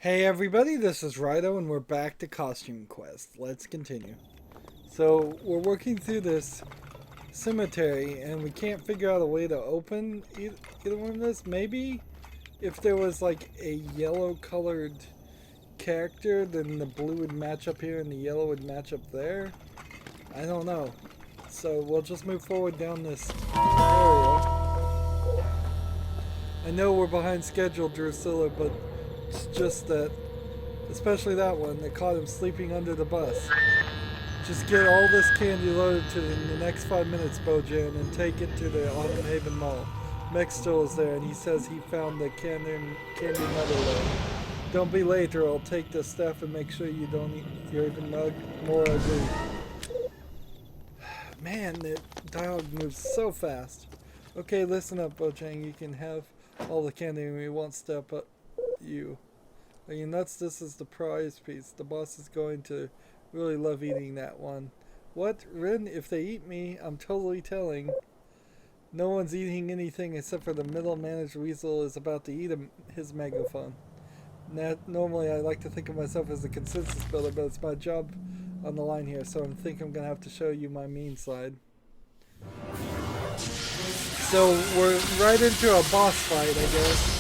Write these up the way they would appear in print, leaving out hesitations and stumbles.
Hey everybody, this is Rydo and we're back to Costume Quest. Let's continue. So we're working through this cemetery and we can't figure out a way to open either one of this. Maybe if there was like a yellow colored character, then the blue would match up here and the yellow would match up there. I don't know. So we'll just move forward down this area. I know we're behind schedule, Drusilla, but it's just that, especially that one, that caught him sleeping under the bus. Just get all this candy loaded to in the next 5 minutes, Bojan, and take it to the Autumn Haven Mall. Meg still is there, and he says he found the candy mother there. Don't be late, or I'll take the stuff and make sure you don't eat your even more ugly. Man, the dialogue moves so fast. Okay, listen up, Bojang. You can have all the candy and we won't step up you. Are you nuts? This is the prize piece. The boss is going to really love eating that one. What? Rin, if they eat me, I'm totally telling. No one's eating anything except for the middle managed weasel is about to eat his megaphone. Normally I like to think of myself as a consensus builder, but it's my job on the line here, so I think I'm going to have to show you my mean side. So we're right into a boss fight, I guess.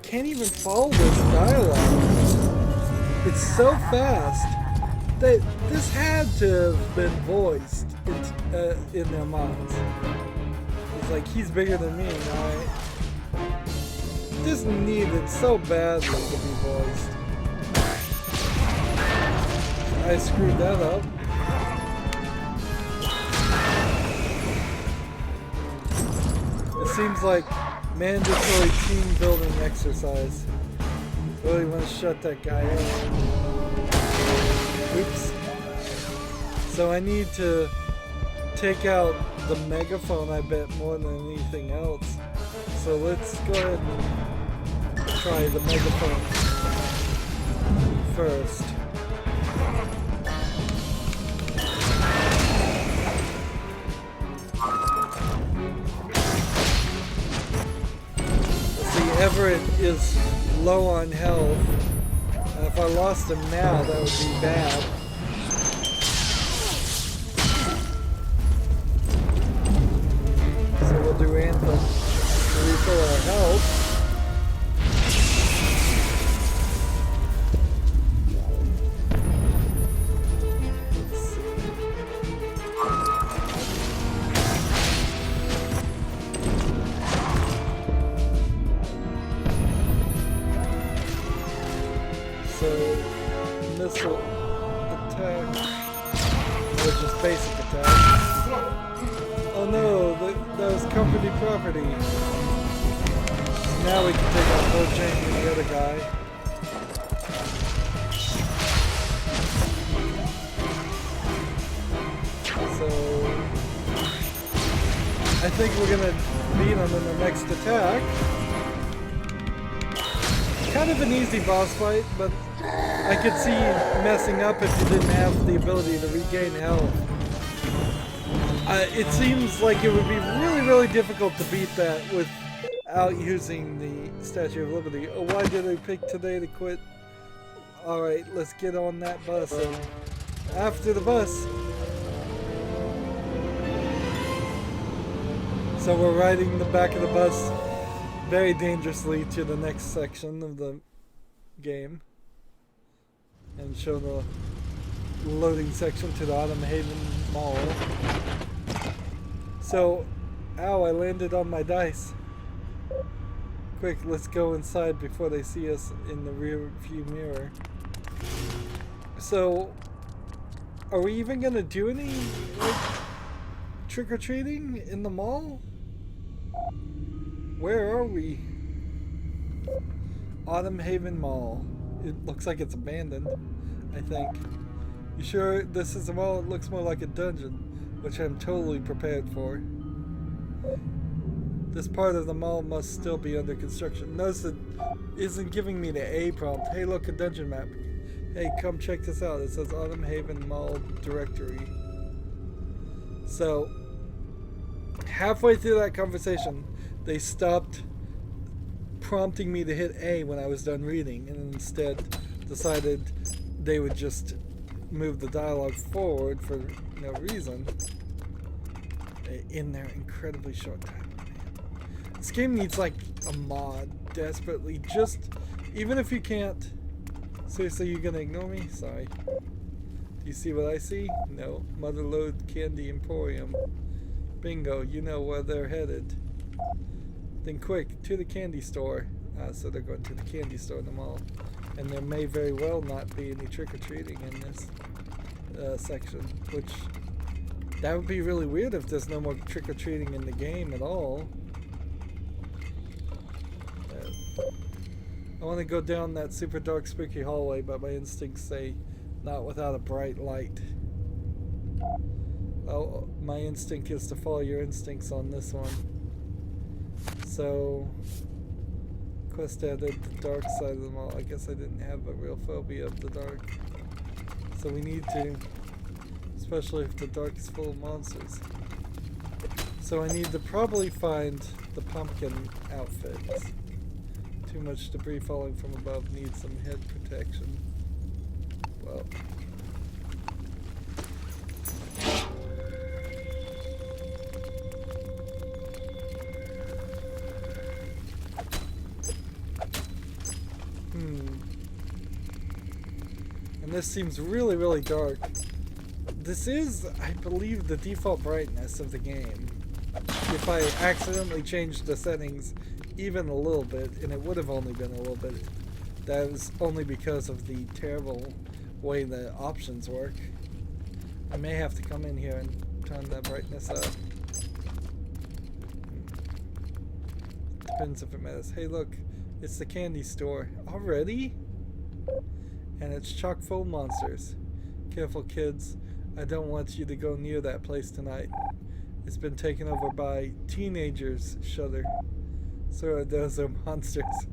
Can't even follow this dialogue. It's so fast that this had to have been voiced in their minds. It's like, he's bigger than me, alright? This needed so badly to be voiced. I screwed that up. It seems like mandatory team building exercise. Really want to shut that guy in. Oops. So I need to take out the megaphone, I bet, more than anything else. So let's go ahead and try the megaphone first. Everett is low on health. If I lost him now, that would be bad. So we'll do Anthem to refill our health. Missile attack, or just basic attack. Oh no, that was company property. Now we can take out Bojang and the other guy. So I think we're gonna beat him in the next attack. Kind of an easy boss fight, but I could see messing up if you didn't have the ability to regain health. It seems like it would be really difficult to beat that without using the Statue of Liberty. Oh, why did I pick today to quit? Alright, let's get on that bus. And after the bus. So we're riding the back of the bus very dangerously to the next section of the game. And show the loading section to the Autumn Haven Mall. So, ow, I landed on my dice. Quick, let's go inside before they see us in the rear view mirror. So, are we even gonna do any trick-or-treating in the mall? Where are we? Autumn Haven Mall. It looks like it's abandoned, I think. You sure this is a mall? It looks more like a dungeon, which I'm totally prepared for. This part of the mall must still be under construction. Notice it isn't giving me the A prompt. Hey, look, a dungeon map. Hey, come check this out. It says Autumn Haven Mall Directory. So, halfway through that conversation, they stopped prompting me to hit A when I was done reading, and instead decided they would just move the dialogue forward for no reason in their incredibly short time. Man. This game needs like a mod desperately. Just even if you can't. Seriously, you gonna ignore me? Sorry. Do you see what I see? No. Motherlode Candy Emporium. Bingo, you know where they're headed. Then quick, to the candy store. So they're going to the candy store in the mall. And there may very well not be any trick-or-treating in this section. Which, that would be really weird if there's no more trick-or-treating in the game at all. I want to go down that super dark spooky hallway, but my instincts say not without a bright light. Oh, my instinct is to follow your instincts on this one. So, quest added the dark side of the mall. I guess I didn't have a real phobia of the dark. So we need to, especially if the dark is full of monsters. So I need to probably find the pumpkin outfits. Too much debris falling from above, needs some head protection. Well. And this seems really, really dark. This is, I believe, the default brightness of the game. If I accidentally changed the settings even a little bit, and it would have only been a little bit, that was only because of the terrible way the options work. I may have to come in here and turn that brightness up. Depends if it matters. Hey look, it's the candy store. Already? And it's chock full of monsters. Careful kids, I don't want you to go near that place tonight. It's been taken over by teenagers, shudder. So those are monsters.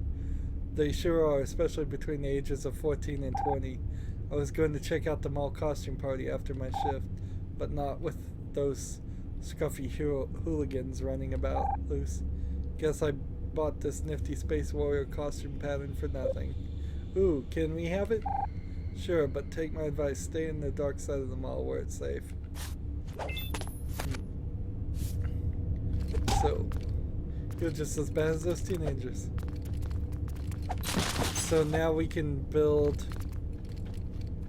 They sure are, especially between the ages of 14 and 20. I was going to check out the mall costume party after my shift, but not with those scruffy hooligans running about loose. Guess I bought this nifty Space Warrior costume pattern for nothing. Ooh, can we have it? Sure, but take my advice, stay in the dark side of the mall where it's safe. So, you're just as bad as those teenagers. So now we can build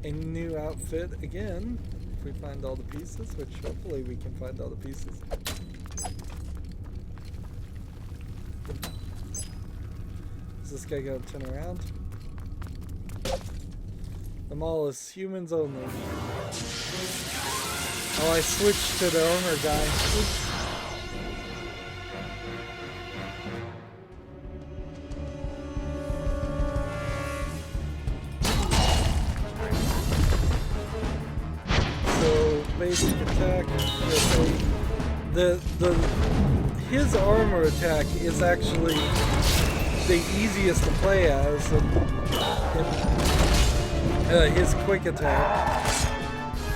a new outfit again, if we find all the pieces, which hopefully we can find all the pieces. Is this guy gonna turn around? The mall is humans only. Oh, I switched to the owner guy. Oops. Basic attack. His armor attack is actually the easiest to play as. His quick attack.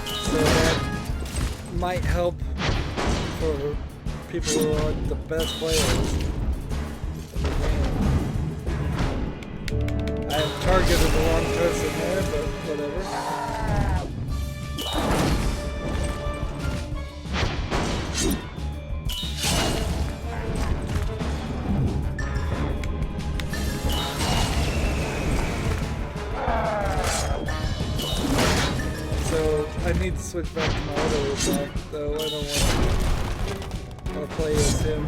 So that might help for people who aren't the best players in the game. I have targeted the wrong person there, but whatever. I need to switch back to my auto attack, though I don't want to play as him.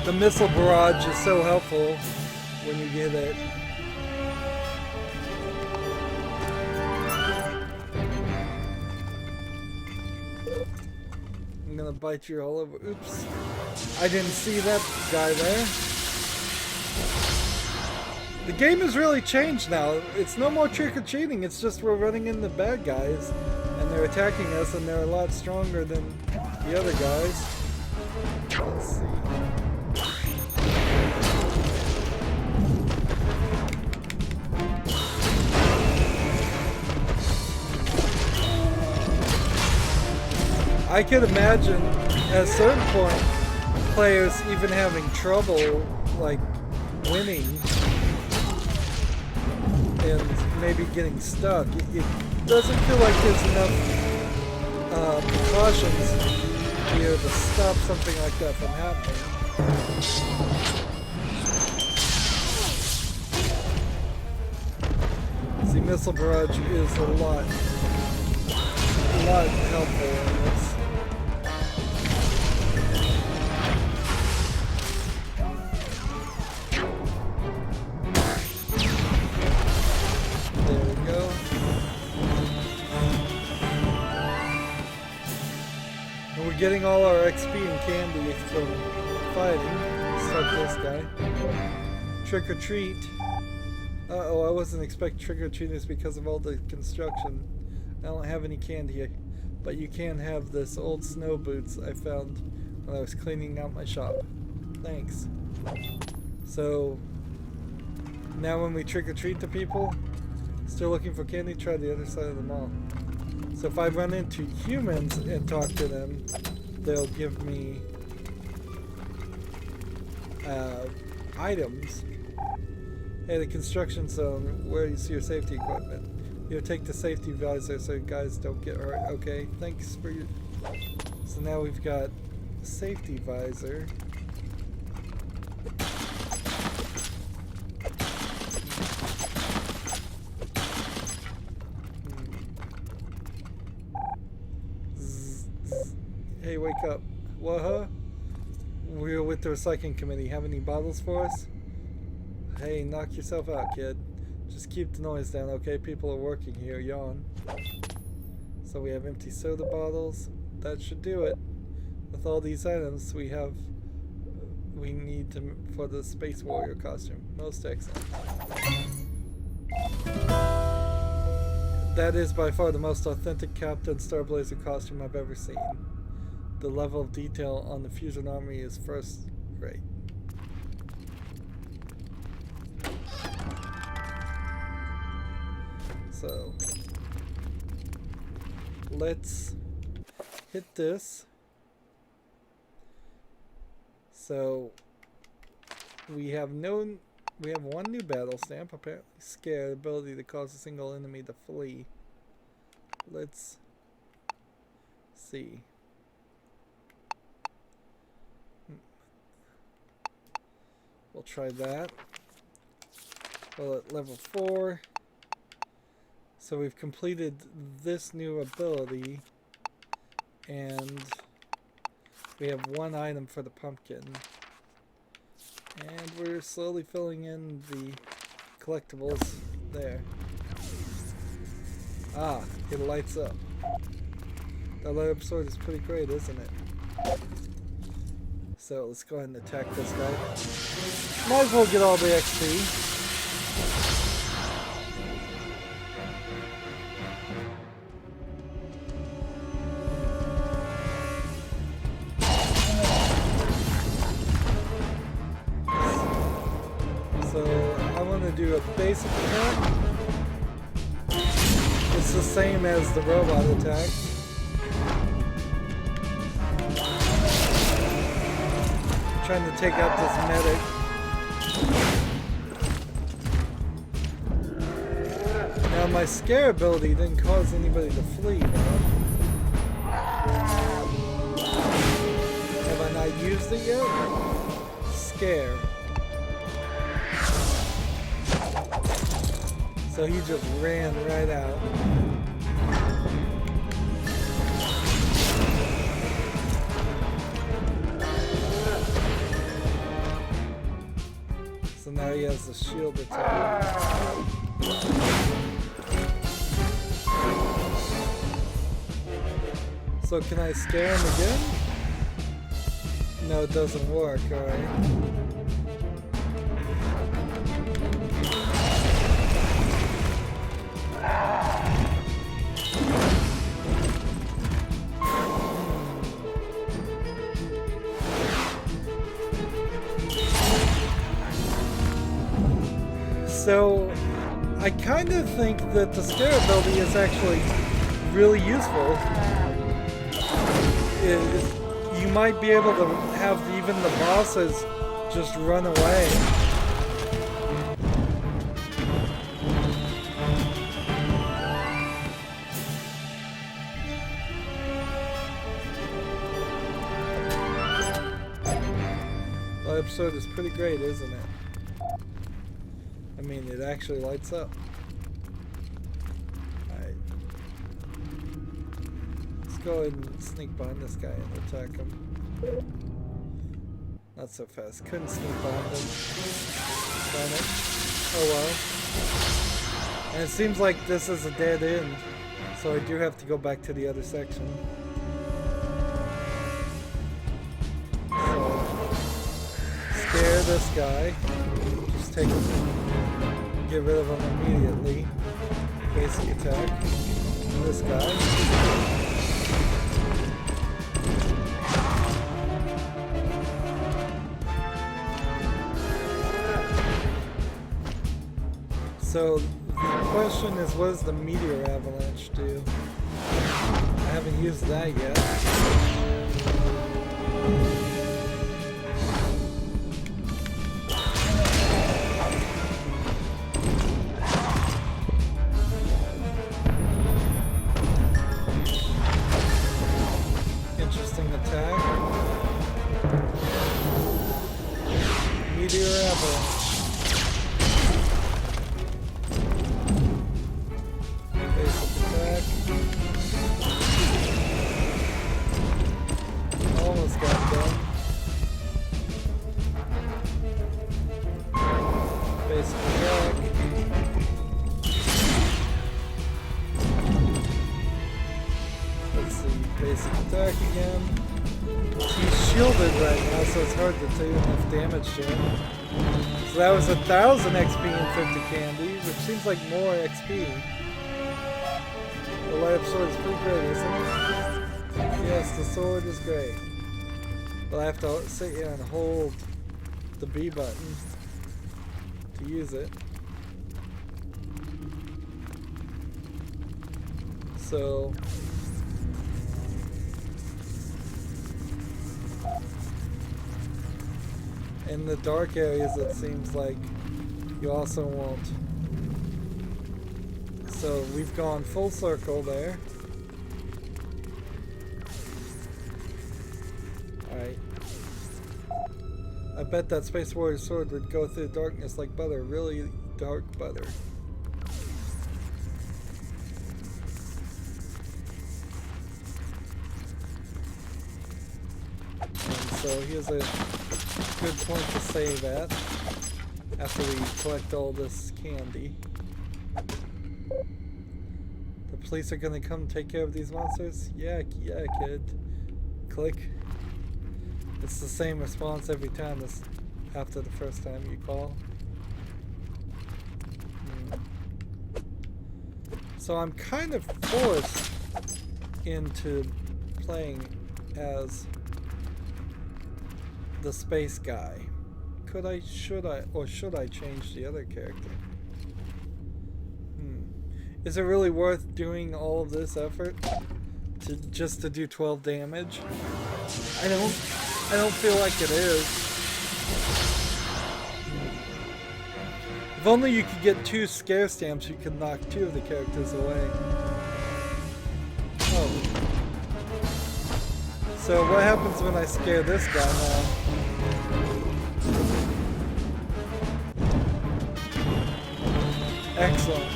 The missile barrage is so helpful when you get it. I'm gonna bite you all over. Oops. I didn't see that guy there. The game has really changed now. It's no more trick-or-treating, it's just we're running into bad guys and they're attacking us and they're a lot stronger than the other guys. Let's see. I could imagine at a certain point players even having trouble, like, winning and maybe getting stuck. It doesn't feel like there's enough precautions here to stop something like that from happening. See, missile barrage is a lot helpful in this. There we go. And we're getting all our XP and candy from fighting. Start this guy. Trick or treat. Uh-oh, I wasn't expecting trick-or-treaters because of all the construction. I don't have any candy, but you can have this old snow boots I found when I was cleaning out my shop. Thanks. So, now when we trick-or-treat to people, still looking for candy, try the other side of the mall. So if I run into humans and talk to them, they'll give me items. Hey, the construction zone, where you see your safety equipment. You take the safety visor so guys don't get hurt. Okay, thanks for your... So now we've got safety visor. Hey, wake up. What? We're with the recycling committee. Have any bottles for us? Hey, knock yourself out, kid. Just keep the noise down, okay? People are working here. Yawn. So we have empty soda bottles. That should do it. With all these items we need to for the Space Warrior costume. Most excellent. That is by far the most authentic Captain Starblazer costume I've ever seen. The level of detail on the Fusion Army is first rate. So let's hit this. So we have one new battle stamp, apparently scared, ability to cause a single enemy to flee. Let's see. We'll try that. Well, at level 4. So we've completed this new ability, and we have one item for the pumpkin. And we're slowly filling in the collectibles there. Ah, it lights up. That light up sword is pretty great, isn't it? So let's go ahead and attack this guy. Might as well get all the XP. Do a basic attack. It's the same as the robot attack. Trying to take out this medic. Now my scare ability didn't cause anybody to flee. Have I not used it yet? Scare. So he just ran right out. So now he has the shield attack. So can I scare him again? No, it doesn't work, alright. So, I kind of think that the scare ability is actually really useful. You might be able to have even the bosses just run away. The episode is pretty great, isn't it? I mean, it actually lights up. Alright. Let's go ahead and sneak behind this guy and attack him. Not so fast. Couldn't sneak behind him. Darn it. Oh well. And it seems like this is a dead end. So I do have to go back to the other section. So, scare this guy. Just take him. Get rid of him immediately. Basic attack. This guy. So the question is, what does the meteor avalanche do? I haven't used that yet. Interesting attack. Meteor avalanche. Almost got done. Basic attack. Let's see, basic attack again. He's shielded right now, so it's hard to do enough damage to him. So that was 1,000 XP and 50 candy, which seems like more XP. The light up sword is pretty great, isn't it? Yes, the sword is great. But I have to sit here and hold the B button to use it. So in the dark areas, it seems like you also won't. So we've gone full circle there. Alright. I bet that Space Warrior sword would go through darkness like butter. Really dark butter. And so here's a good point to save at after we collect all this candy. The police are gonna come take care of these monsters? Yeah, kid. Click. It's the same response every time as after the first time you call. So I'm kind of forced into playing as the space guy. Should I change the other character? Is it really worth doing all of this effort just to do 12 damage? I don't feel like it is. If only you could get 2 scare stamps, you could knock 2 of the characters away. Oh. So what happens when I scare this guy now? Excellent.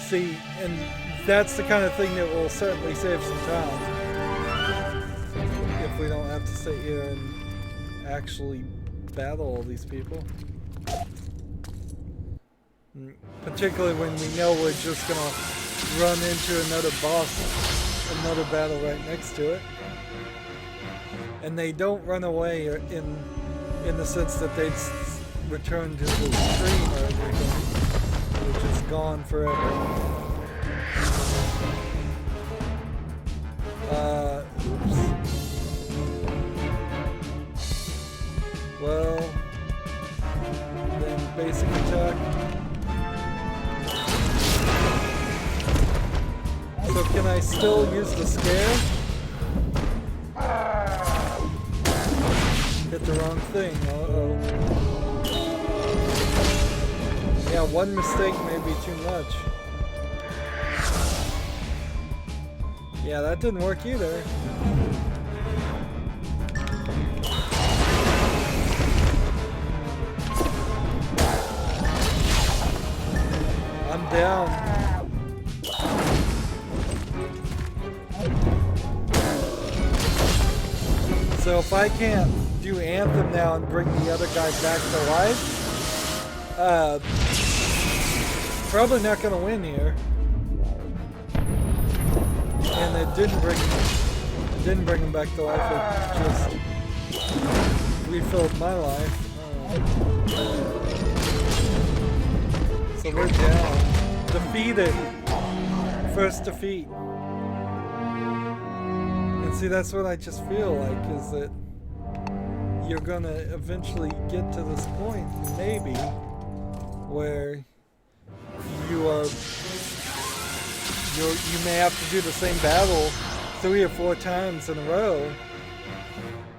See, and that's the kind of thing that will certainly save some time. If we don't have to sit here and actually battle all these people. Particularly when we know we're just gonna run into another boss, another battle right next to it. And they don't run away in the sense that they'd return to the stream or everything. They're just gone forever. Oops. Well, then basic attack. So can I still use the scare? Hit the wrong thing. Uh-oh. Yeah, one mistake may be too much. Yeah, that didn't work either. I'm down. So if I can't do Anthem now and bring the other guy back to life, probably not gonna win here. And it didn't bring him back to life. It just refilled my life. So we're down. Defeated. First defeat. And see, that's what I just feel like, is that you're gonna eventually get to this point, maybe, where you may have to do the same battle 3 or 4 times in a row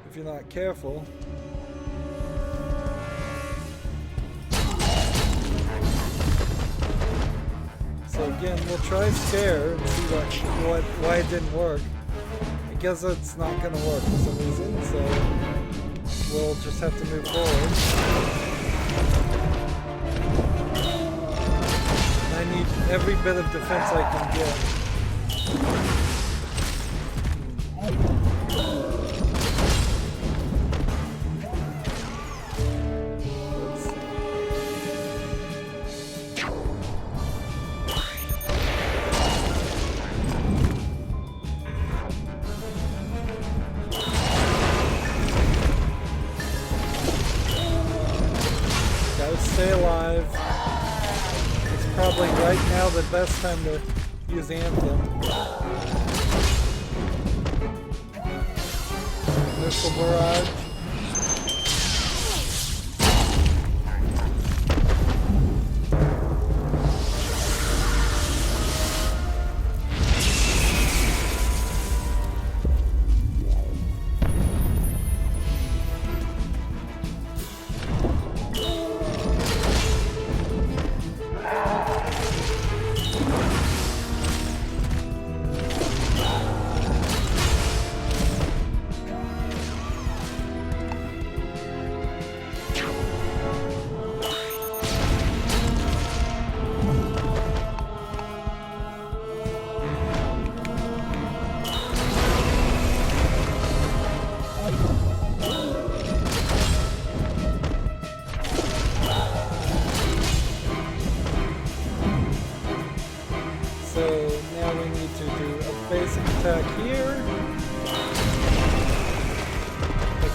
if you're not careful. So again, we'll try Scare and see why it didn't work. I guess it's not going to work for some reason, so we'll just have to move forward. I need every bit of defense I can get. Let's see. Gotta stay alive. Probably right now the best time to use Anthem. Missile barrage.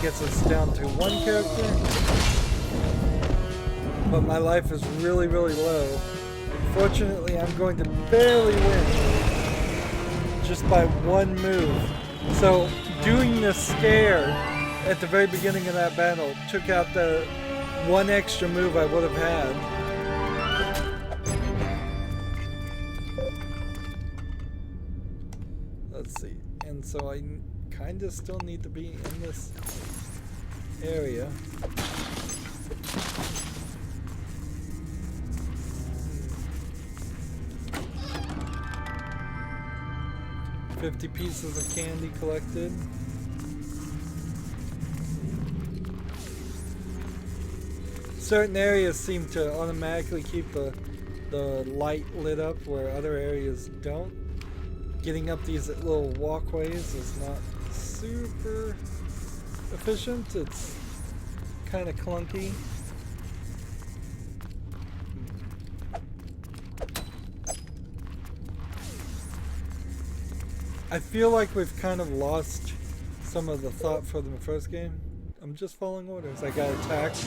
Gets us down to 1 character, but my life is really low. Fortunately, I'm going to barely win just by 1 move. So doing the Scare at the very beginning of that battle took out the 1 extra move I would have had. Let's see, and so I kind of still need to be in this area. 50 pieces of candy collected. Certain areas seem to automatically keep the light lit up where other areas don't. Getting up these little walkways is not super efficient. It's kind of clunky. I feel like we've kind of lost some of the thought from the first game. I'm just following orders. I got attacked.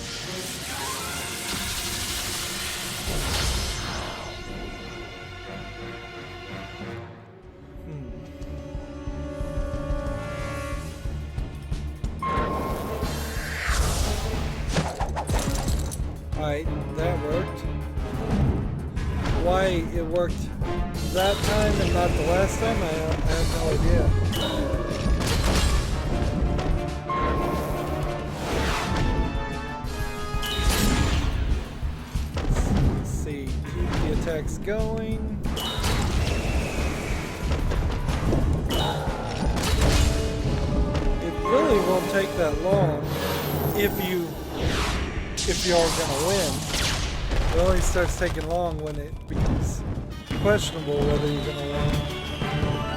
Alright, that worked. Why it worked that time and not the last time, I have no idea. attacks going. It really won't take that long if you are gonna win. It only starts taking long when it becomes questionable whether you're gonna win.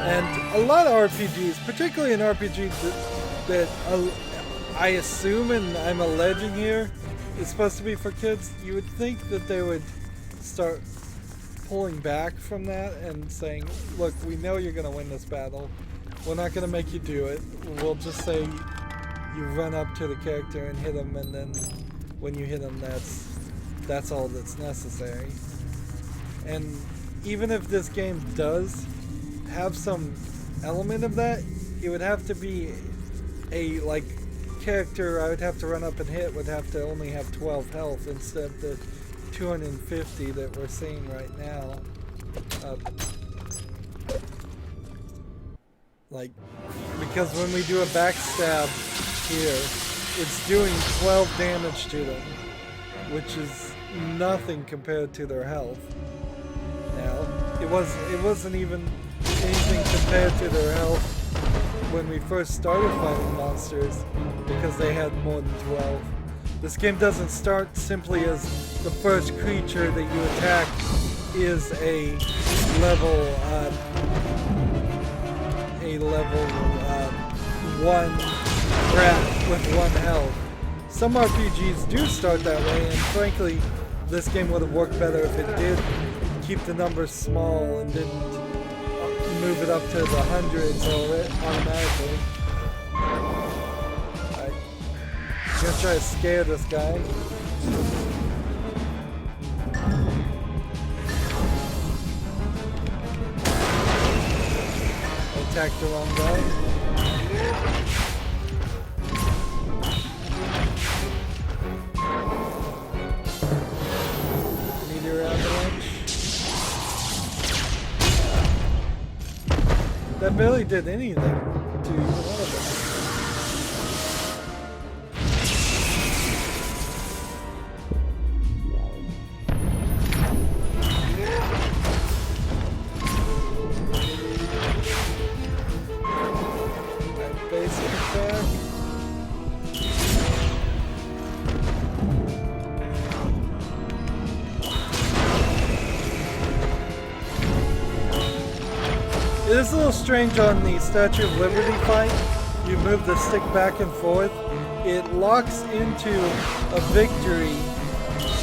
And a lot of RPGs, particularly an RPG that I assume, and I'm alleging here, is supposed to be for kids, you would think that they would start pulling back from that and saying, look, we know you're going to win this battle. We're not going to make you do it. We'll just say you run up to the character and hit him, and then when you hit him, that's all that's necessary. And even if this game does have some element of that, it would have to be a, like, character I would have to run up and hit would have to only have 12 health instead of the 250 that we're seeing right now. Like, because when we do a backstab here, it's doing 12 damage to them, which is nothing compared to their health. Now, it wasn't even anything compared to their health when we first started fighting monsters, because they had more than 12. This game doesn't start simply as the first creature that you attack is a level 1 rat with 1 health. Some RPGs do start that way, and frankly, this game would have worked better if it did keep the numbers small and didn't move it up to the hundreds automatically. I'm gonna try to scare this guy. Attacked the wrong guy. Meteor avalanche. That barely did anything to either one of them. Basic attack. It is a little strange on the Statue of Liberty fight. You move the stick back and forth. It locks into a victory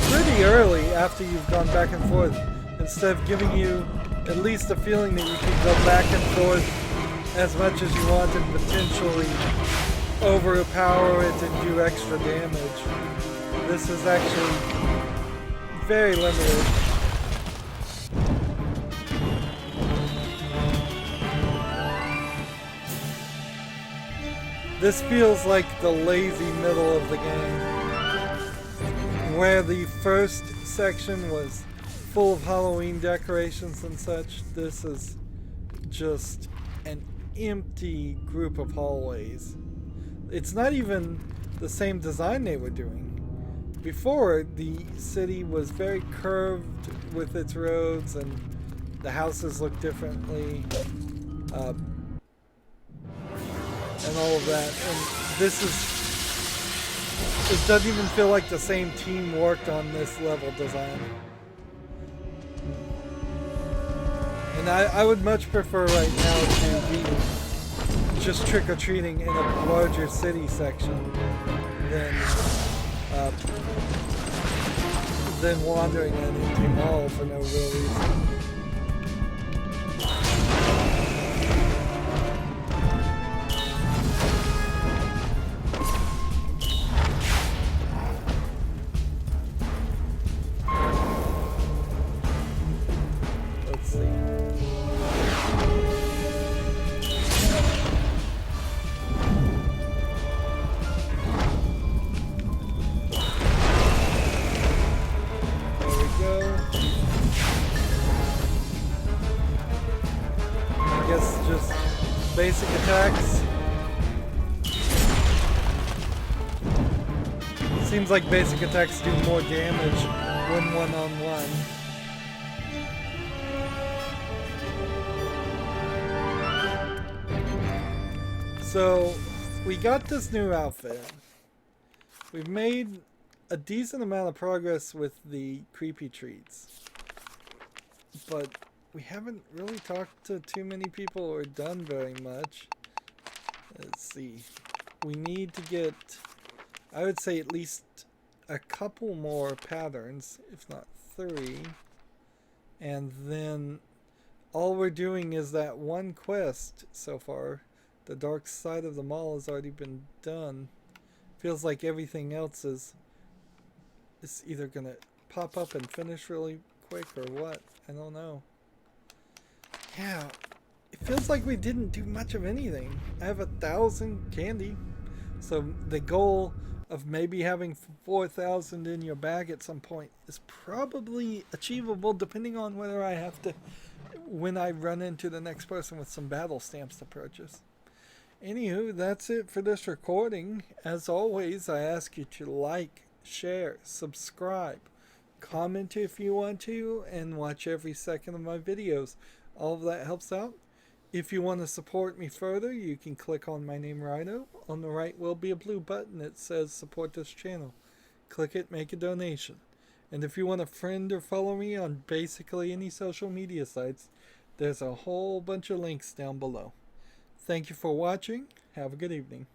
pretty early after you've gone back and forth, instead of giving you at least a feeling that you can go back and forth as much as you want and potentially overpower it and do extra damage. This is actually very limited. This feels like the lazy middle of the game, where the first section was full of Halloween decorations and such. This is just an empty group of hallways. It's not even the same design they were doing. Before, the city was very curved with its roads and the houses looked differently. And all of that, and this is, it doesn't even feel like the same team worked on this level design. And I would much prefer right now to be just trick-or-treating in a larger city section than wandering an empty mall for no real reason. Basic attacks. Seems like basic attacks do more damage when one-on-one. So, we got this new outfit. We've made a decent amount of progress with the creepy treats. But we haven't really talked to too many people or done very much. Let's see. We need to get, I would say, at least a couple more patterns, if not 3. And then all we're doing is that one quest so far. The dark side of the mall has already been done. Feels like everything else is either gonna pop up and finish really quick or what. I don't know. Yeah, it feels like we didn't do much of anything. I have 1,000 candy, so the goal of maybe having 4,000 in your bag at some point is probably achievable, depending on whether I have to, when I run into the next person with some battle stamps to purchase. Anywho, that's it for this recording. As always, I ask you to like, share, subscribe, comment if you want to, and watch every second of my videos. All of that helps out. If you want to support me further, you can click on my name, Rydo. On the right will be a blue button that says support this channel. Click it, make a donation. And if you want to friend or follow me on basically any social media sites, there's a whole bunch of links down below. Thank you for watching. Have a good evening.